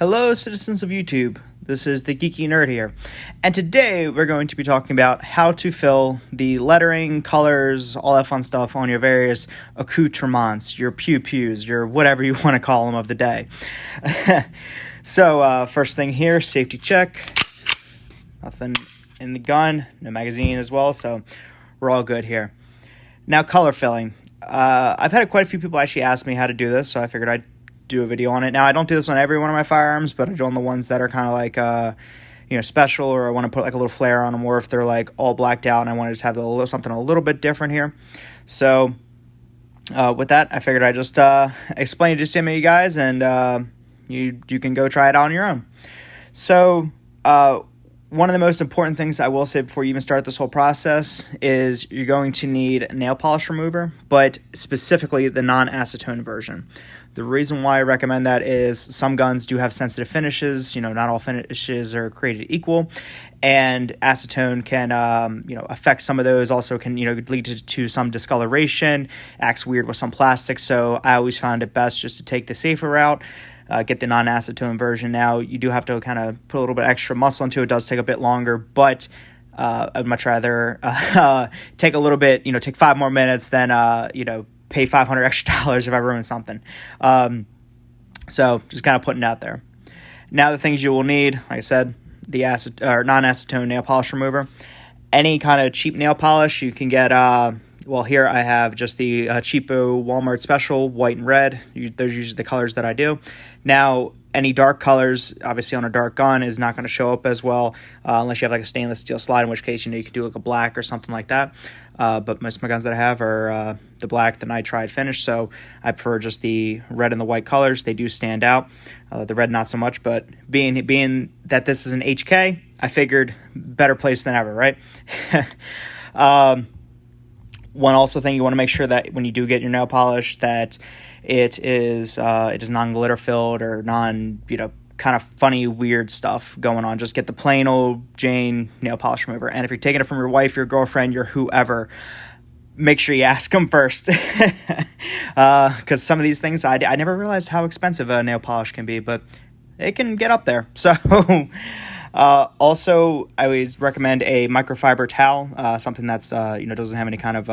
Hello, citizens of YouTube. This is the Geeky Nerd here, and today we're going to be talking about how to fill the lettering, colors, all that fun stuff on your various accoutrements, your pew-pews, your whatever you want to call them of the day. So, first thing here, safety check. Nothing in the gun, no magazine as well, so we're all good here. Now, color filling. I've had quite a few people actually ask me how to do this, so I figured I'd do a video on it. Now, I don't do this on every one of my firearms, but I do on the ones that are kind of like, special, or I want to put like a little flare on them, or if they're like all blacked out and I want to just have something a little bit different here. So, with that, I figured I'd just explain it to some of you guys, and you can go try it out on your own. So, one of the most important things I will say before you even start this whole process is you're going to need a nail polish remover, but specifically the non-acetone version. The reason why I recommend that is some guns do have sensitive finishes. Not all finishes are created equal, and acetone can, affect some of those. Also can, lead to some discoloration, acts weird with some plastics. So I always found it best just to take the safer route. Get the non-acetone version. Now, you do have to kind of put a little bit extra muscle into it. It does take a bit longer, but I'd much rather take a little bit, take 5 more minutes than, pay $500 extra if I ruin something. So just kind of putting it out there. Now, the things you will need, like I said, the non-acetone nail polish remover. Any kind of cheap nail polish you can get. Here I have just the cheapo Walmart special, white and red. Those are usually the colors that I do. Now, any dark colors, obviously on a dark gun, is not going to show up as well unless you have like a stainless steel slide, in which case, you can do like a black or something like that. But most of my guns that I have are the black, the nitride finish, so I prefer just the red and the white colors. They do stand out. The red, not so much, but being that this is an HK, I figured better place than ever, right? One also thing, you want to make sure that when you do get your nail polish that it is non-glitter filled or kind of funny, weird stuff going on. Just get the plain old Jane nail polish remover. And if you're taking it from your wife, your girlfriend, your whoever, make sure you ask them first. Because some of these things, I never realized how expensive a nail polish can be, but it can get up there. So also, I would recommend a microfiber towel, something that's, doesn't have any kind of,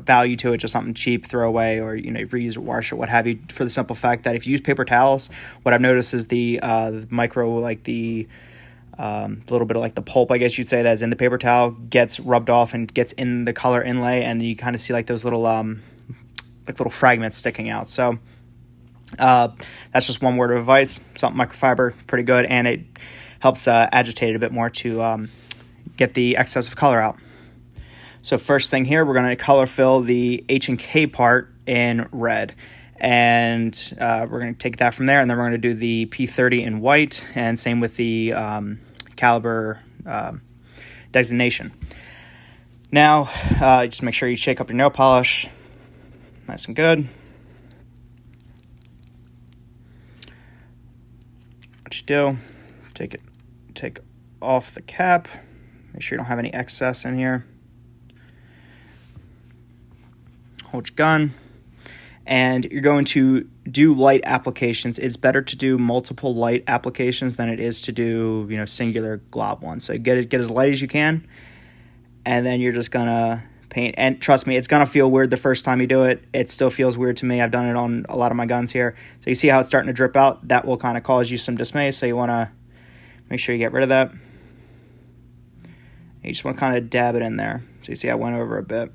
value to it, just something cheap, throw away, or, reuse or wash it, what have you, for the simple fact that if you use paper towels, what I've noticed is the micro, like the little bit of like the pulp, I guess you'd say, that's in the paper towel gets rubbed off and gets in the color inlay, and you kind of see like those little, little fragments sticking out. So, that's just one word of advice. Something microfiber, pretty good, and it helps agitate it a bit more to get the excess of color out. So first thing here, we're going to color fill the H and K part in red, and we're going to take that from there, and then we're going to do the P30 in white, and same with the caliber designation. Now, just make sure you shake up your nail polish nice and good. What you do, take off the cap, make sure you don't have any excess in here. Hold your gun, and you're going to do light applications. It's better to do multiple light applications than it is to do, singular glob ones. So get as light as you can, and then you're just gonna paint. And trust me, it's gonna feel weird the first time you do it. It still feels weird to me. I've done it on a lot of my guns here. So you see how it's starting to drip out? That will kind of cause you some dismay, so you want to make sure you get rid of that. You just want to kind of dab it in there. So you see I went over a bit.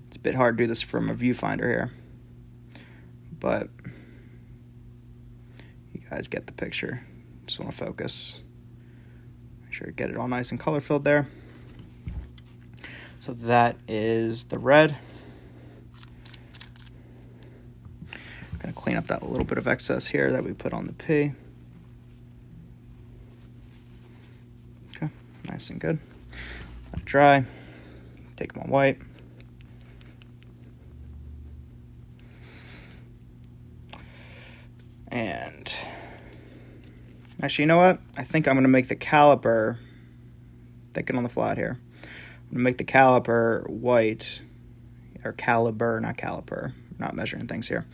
It's a bit hard to do this from a viewfinder here, but you guys get the picture. Just want to focus. Make sure you get it all nice and color filled there. So that is the red. I'm going to clean up that little bit of excess here that we put on the P. Okay, nice and good. Let it dry. Take my white. And actually, you know what? I think I'm going to make the caliper, thinking on the flat here, I'm going to make the caliper white, or caliber, not caliper, not measuring things here.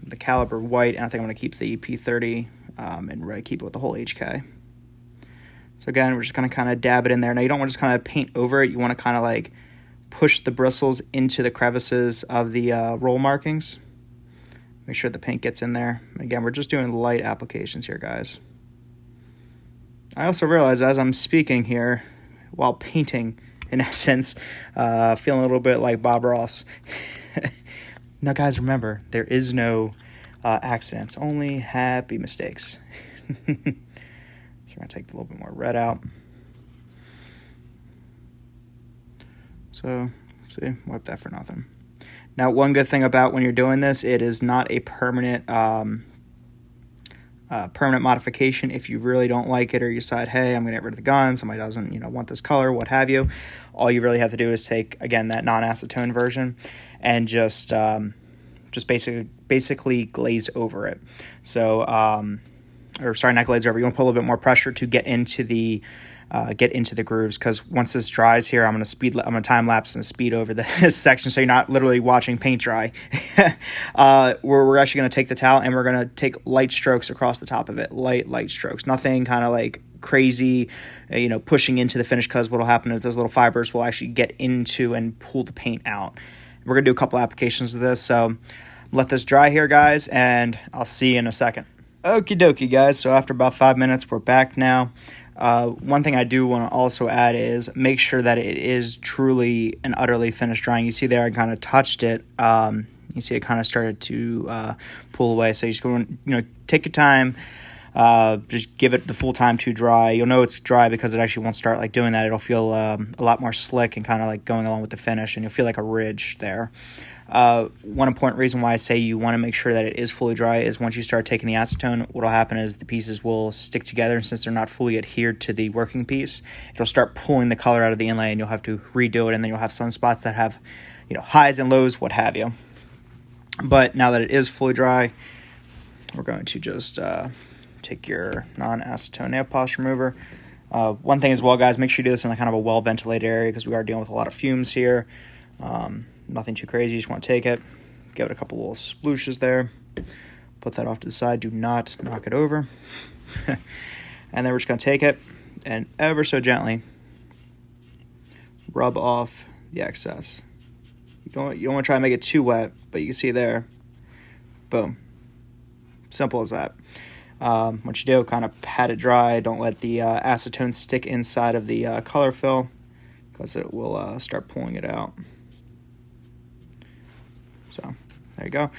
the caliber white, and I think I'm going to keep the P30 and really keep it with the whole HK. So again, we're just going to kind of dab it in there. Now you don't want to just kind of paint over it. You want to kind of like push the bristles into the crevices of the roll markings. Make sure the paint gets in there. Again, we're just doing light applications here, guys. I also realize as I'm speaking here, while painting, in essence, feeling a little bit like Bob Ross. Now, guys, remember, there is no accidents, only happy mistakes. So we're going to take a little bit more red out. So, see, wipe that for nothing. Now, one good thing about when you're doing this, it is not a permanent modification. If you really don't like it, or you decide, hey, I'm going to get rid of the gun, somebody doesn't, want this color, what have you, all you really have to do is take, again, that non-acetone version and just basically glaze over it. So, or sorry, not glaze over. You want to put a little bit more pressure to get into the grooves, because once this dries here, I'm going to time lapse and speed over this section, so you're not literally watching paint dry. We're actually going to take the towel and we're going to take light strokes across the top of it, light strokes, nothing kind of like crazy, pushing into the finish, because what will happen is those little fibers will actually get into and pull the paint out. We're going to do a couple applications of this, so let this dry here, guys, and I'll see you in a second. Okie dokie, guys. So after about 5 minutes, we're back now. One thing I do want to also add is make sure that it is truly and utterly finished drying. You see there, I kind of touched it. You see it kind of started to pull away. So you just go, take your time. Just give it the full time to dry. You'll know it's dry because it actually won't start like doing that. It'll feel a lot more slick and kind of like going along with the finish, and you'll feel like a ridge there. One important reason why I say you want to make sure that it is fully dry is once you start taking the acetone, what will happen is the pieces will stick together, and since they're not fully adhered to the working piece, it'll start pulling the color out of the inlay, and you'll have to redo it, and then you'll have some spots that have, highs and lows, what have you. But now that it is fully dry, we're going to just take your non-acetone nail polish remover. One thing as well, guys, make sure you do this in a kind of a well-ventilated area, because we are dealing with a lot of fumes here. Nothing too crazy. You just want to take it, give it a couple little splooshes there, put that off to the side. Do not knock it over. And then we're just going to take it and ever so gently rub off the excess. You don't want to try and make it too wet, but you can see there, boom. Simple as that. What you do, kind of pat it dry. Don't let the acetone stick inside of the color fill, because it will start pulling it out. So there you go.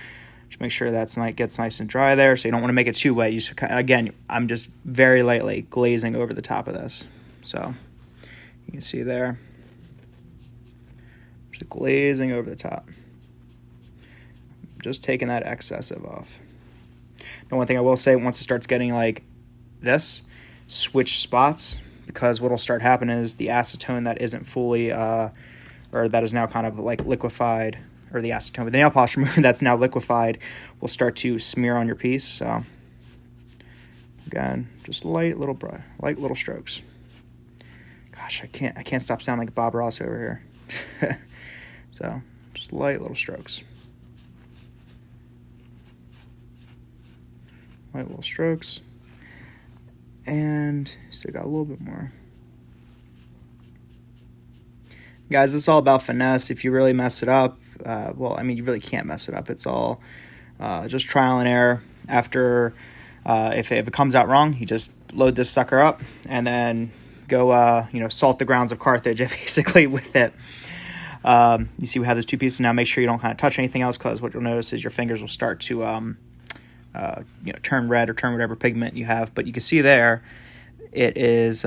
Just make sure that's gets nice and dry there. So you don't want to make it too wet. You just, again, I'm just very lightly glazing over the top of this. So you can see there, just glazing over the top. Just taking that excessive off. And one thing I will say, once it starts getting like this, switch spots, because what will start happening is the acetone that isn't fully, or that is now kind of like liquefied, or the acetone with the nail polish remover that's now liquefied, will start to smear on your piece. So again, just light little strokes. Gosh, I can't stop sounding like Bob Ross over here. So just light little strokes. Light little strokes. And still got a little bit more. Guys, it's all about finesse. If you really mess it up, you really can't mess it up. It's all just trial and error. After, if it comes out wrong, you just load this sucker up and then go, salt the grounds of Carthage, basically, with it. You see we have those two pieces now. Make sure you don't kind of touch anything else, because what you'll notice is your fingers will start to, turn red or turn whatever pigment you have. But you can see there, it is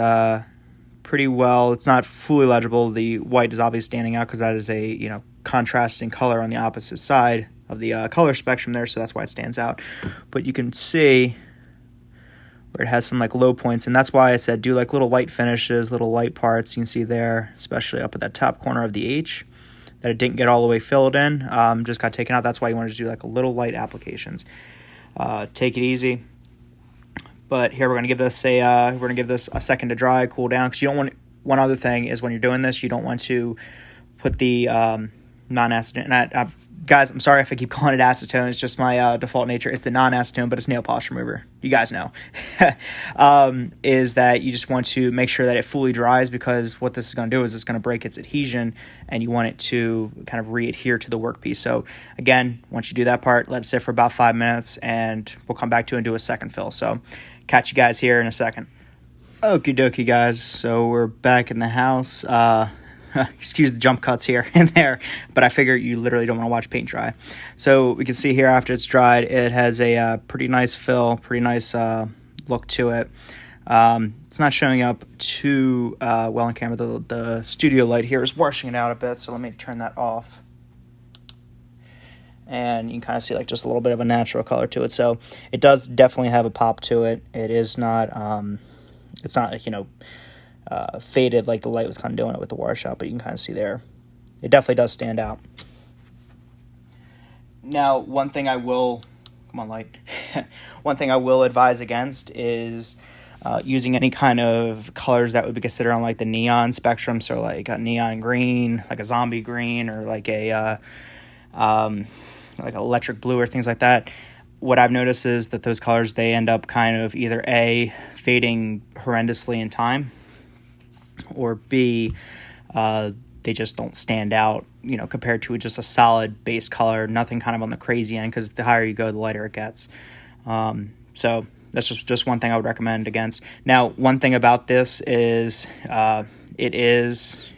pretty well. It's not fully legible. The white is obviously standing out because that is a contrasting color on the opposite side of the color spectrum there, so that's why it stands out. But you can see where it has some like low points, and that's why I said do like little light finishes, little light parts. You can see there, especially up at that top corner of the H, that it didn't get all the way filled in, just got taken out. That's why you want to do like a little light applications. Take it easy. But here we're going to give this a second to dry, cool down, because you don't want. One other thing is when you're doing this, you don't want to put the non-acetone. And guys, I'm sorry if I keep calling it acetone. It's just my default nature. It's the non-acetone, but it's nail polish remover. You guys know. Is that you just want to make sure that it fully dries, because what this is going to do is it's going to break its adhesion, and you want it to kind of re-adhere to the workpiece. So again, once you do that part, let it sit for about 5 minutes, and we'll come back to it and do a second fill. So catch you guys here in a second. Okie dokie, guys. So we're back in the house. Excuse the jump cuts here and there, but I figure you literally don't want to watch paint dry. So we can see here after it's dried, it has a pretty nice fill, pretty nice look to it. It's not showing up too well on camera. The studio light here is washing it out a bit, so let me turn that off. And you can kind of see like just a little bit of a natural color to it. So it does definitely have a pop to it. It is not, it's not, faded like the light was kind of doing it with the washout, but you can kind of see there. It definitely does stand out. Now, one thing I will advise against is using any kind of colors that would be considered on like the neon spectrum. So like a neon green, like a zombie green, or like a like electric blue or things like that. What I've noticed is that those colors, they end up kind of either A, fading horrendously in time, or B, they just don't stand out, compared to just a solid base color, nothing kind of on the crazy end, because the higher you go, the lighter it gets. So that's just one thing I would recommend against. Now, one thing about this is it is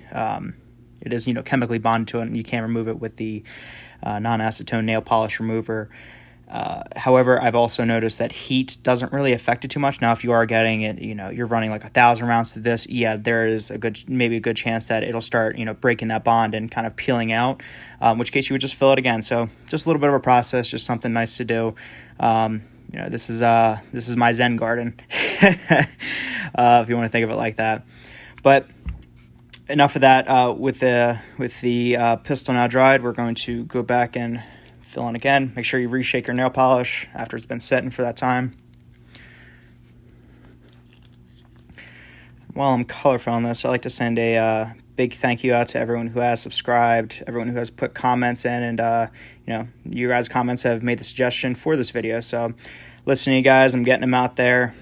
chemically bonded to it, and you can't remove it with the non-acetone nail polish remover. However, I've also noticed that heat doesn't really affect it too much. Now, if you are getting it, you're running like 1,000 rounds to this, there is maybe a good chance that it'll start, breaking that bond and kind of peeling out, in which case you would just fill it again. So just a little bit of a process, just something nice to do. This is my Zen garden, if you want to think of it like that. But enough of that. With the pistol now dried, we're going to go back and fill in again. Make sure you reshake your nail polish after it's been setting for that time. While I'm color filling this, I'd like to send a big thank you out to everyone who has subscribed, everyone who has put comments in, and you guys' comments have made the suggestion for this video. So listening to you guys, I'm getting them out there.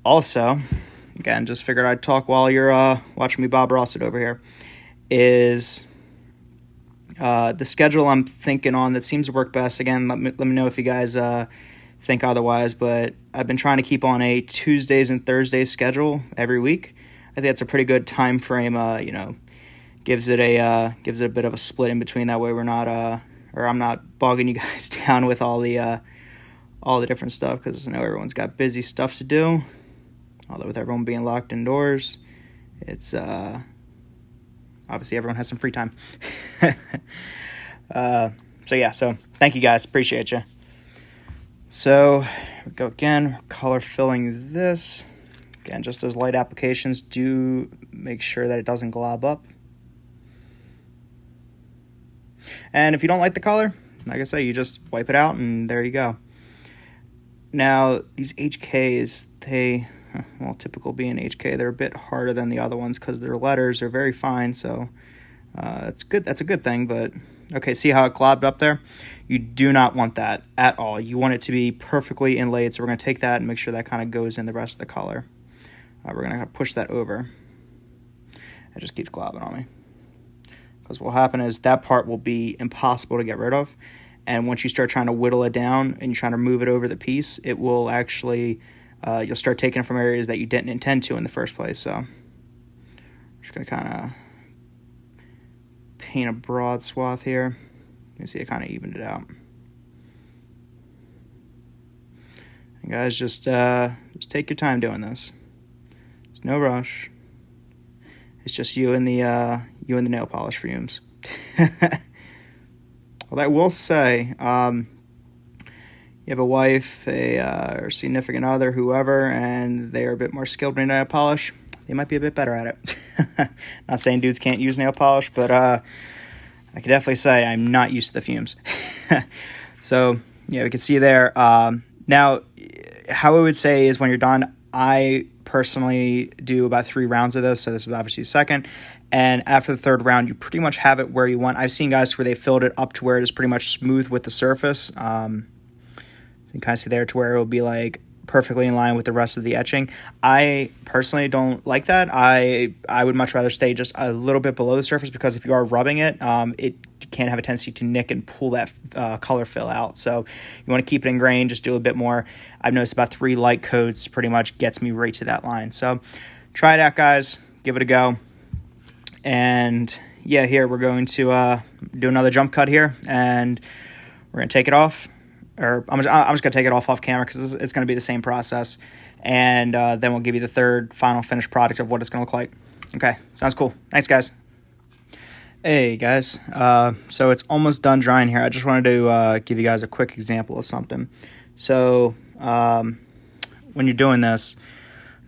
Also, again, just figured I'd talk while you're watching me Bob Ross it over here, is the schedule I'm thinking on that seems to work best. Again, let me know if you guys think otherwise, but I've been trying to keep on a Tuesdays and Thursdays schedule every week. I think that's a pretty good time frame. Gives it a bit of a split in between. That way we're not or I'm not bogging you guys down with all the different stuff, because I know everyone's got busy stuff to do. Although with everyone being locked indoors, it's obviously everyone has some free time. So thank you guys, appreciate you. So here we go again, color filling this. Again, just those light applications, do make sure that it doesn't glob up. And if you don't like the color, like I say, you just wipe it out and there you go. Now, these HKs, typical being HK, they're a bit harder than the other ones because their letters are very fine, so it's good. That's a good thing, but okay, see how it globbed up there? You do not want that at all. You want it to be perfectly inlaid, so we're going to take that and make sure that kind of goes in the rest of the color. We're going to push that over. It just keeps globbing on me. Because what will happen is that part will be impossible to get rid of, and once you start trying to whittle it down and you're trying to move it over the piece, it will actually... you'll start taking it from areas that you didn't intend to in the first place. So I'm just going to kind of paint a broad swath here. You see, I kind of evened it out. And guys, just take your time doing this. There's no rush. It's just you and the nail polish fumes. Well, I will say, you have a wife, or significant other, whoever, and they are a bit more skilled in nail polish, they might be a bit better at it. Not saying dudes can't use nail polish, but I can definitely say I'm not used to the fumes. So, we can see there. Now, how I would say is when you're done, I personally do about 3 rounds of this, so this is obviously second. And after the third round, you pretty much have it where you want. I've seen guys where they filled it up to where it is pretty much smooth with the surface. You can kind of see there to where it will be like perfectly in line with the rest of the etching. I personally don't like that. I would much rather stay just a little bit below the surface, because if you are rubbing it, it can have a tendency to nick and pull that color fill out. So you want to keep it ingrained, just do a bit more. I've noticed about 3 light coats pretty much gets me right to that line. So try it out, guys. Give it a go. And yeah, here we're going to do another jump cut here, and we're going to take it off. Or I'm just going to take it off camera, because it's going to be the same process. And then we'll give you the third final finished product of what it's going to look like. Okay, sounds cool. Thanks, guys. Hey, guys. So it's almost done drying here. I just wanted to give you guys a quick example of something. So when you're doing this, I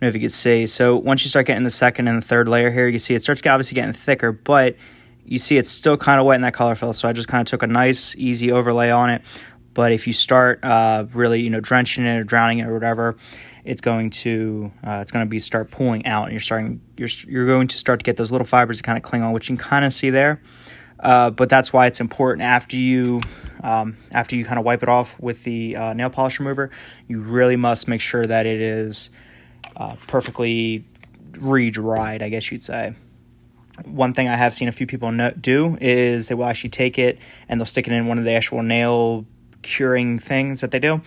don't know if you can see. So once you start getting the second and the third layer here, you see it starts obviously getting thicker, but you see it's still kind of wet in that color fill. So I just kind of took a nice, easy overlay on it. But if you start really, drenching it or drowning it or whatever, it's going to start pulling out, and you're going to start to get those little fibers that kind of cling on, which you can kind of see there. But that's why it's important after you kind of wipe it off with the nail polish remover, you really must make sure that it is perfectly re-dried, I guess you'd say. One thing I have seen a few people do is they will actually take it and they'll stick it in one of the actual nail curing things that they do,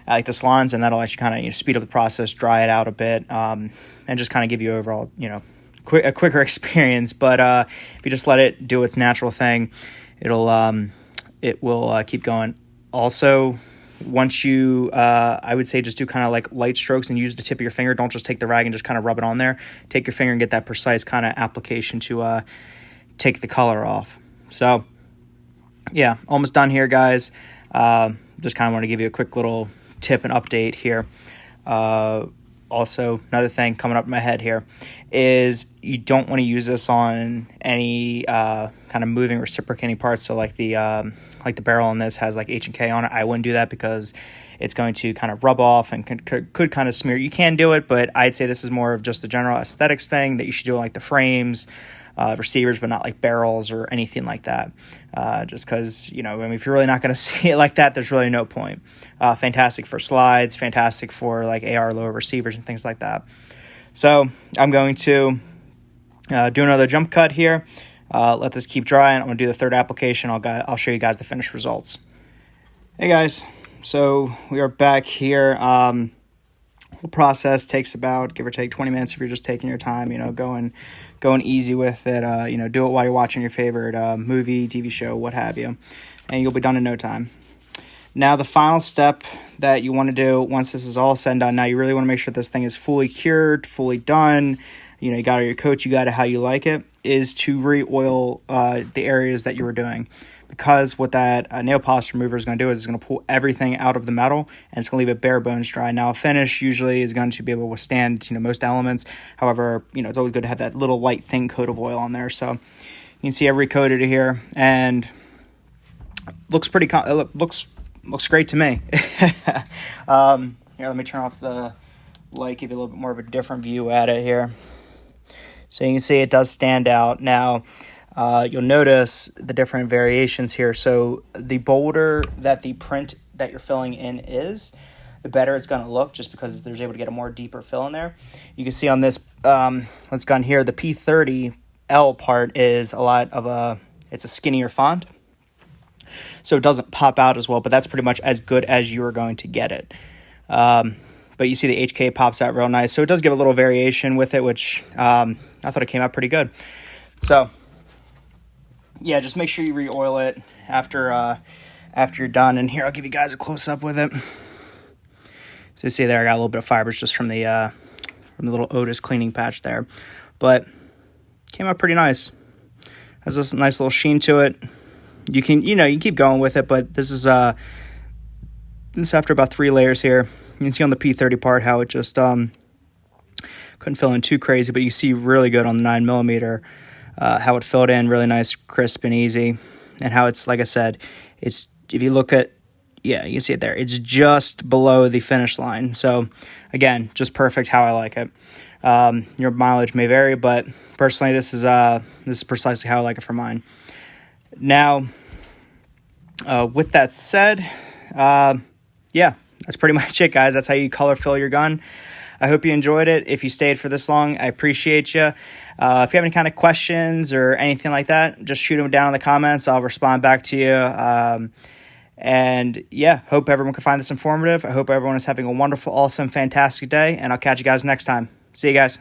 like the salons, and that'll actually kind of speed up the process, dry it out a bit, and just kind of give you overall a quicker experience. But if you just let it do its natural thing, it will keep going. Also, once you I would say just do kind of like light strokes and use the tip of your finger. Don't just take the rag and just kind of rub it on there. Take your finger and get that precise kind of application to take the color off. So yeah, almost done here, guys. Just kind of want to give you a quick little tip and update here. Also, another thing coming up in my head here is you don't want to use this on any kind of moving reciprocating parts. So like the barrel on this has like H&K on it. I wouldn't do that because it's going to kind of rub off and could kind of smear. You can do it, but I'd say this is more of just a general aesthetics thing that you should do like the frames, receivers, but not like barrels or anything like that. Just because, if you're really not going to see it like that, there's really no point. Fantastic for slides, fantastic for like AR lower receivers and things like that. So I'm going to do another jump cut here. Let this keep drying. I'm going to do the third application. I'll show you guys the finished results. Hey guys, so we are back here. The process takes about, give or take, 20 minutes if you're just taking your time, going easy with it. Do it while you're watching your favorite movie, TV show, what have you, and you'll be done in no time. Now, the final step that you want to do once this is all said and done, now you really want to make sure this thing is fully cured, fully done. You got your coat, you got it how you like it, is to re-oil the areas that you were doing. Because what that nail polish remover is going to do is it's going to pull everything out of the metal, and it's going to leave it bare bones dry. Now, a finish usually is going to be able to withstand, most elements. However, it's always good to have that little light, thin coat of oil on there. So you can see I've recoated it here, and looks pretty. Looks great to me. Here, let me turn off the light, give you a little bit more of a different view at it here. So you can see it does stand out. Now, you'll notice the different variations here. So the bolder that the print that you're filling in is, the better it's going to look, just because there's able to get a more deeper fill in there. You can see on this let's go on here, the P30L part is it's a skinnier font, so it doesn't pop out as well, but that's pretty much as good as you are going to get it. But you see the HK pops out real nice, so it does give a little variation with it, which I thought it came out pretty good. So yeah, just make sure you re-oil it after you're done. And here, I'll give you guys a close-up with it. So you see there, I got a little bit of fibers just from the little Otis cleaning patch there. But came out pretty nice. Has this nice little sheen to it. You can keep going with it, but this is after about 3 layers here. You can see on the P30 part how it just couldn't fill in too crazy, but you see really good on the 9mm. How it filled in really nice, crisp, and easy, and how it's, like I said, it's, if you look at yeah, you can see it there. It's just below the finish line. So again, just perfect how I like it. Your mileage may vary, but personally, this is precisely how I like it for mine. Now, with that said, yeah, that's pretty much it, guys. That's how you color fill your gun. I hope you enjoyed it. If you stayed for this long, I appreciate you. If you have any kind of questions or anything like that, just shoot them down in the comments. I'll respond back to you. And yeah, hope everyone can find this informative. I hope everyone is having a wonderful, awesome, fantastic day, and I'll catch you guys next time. See you guys.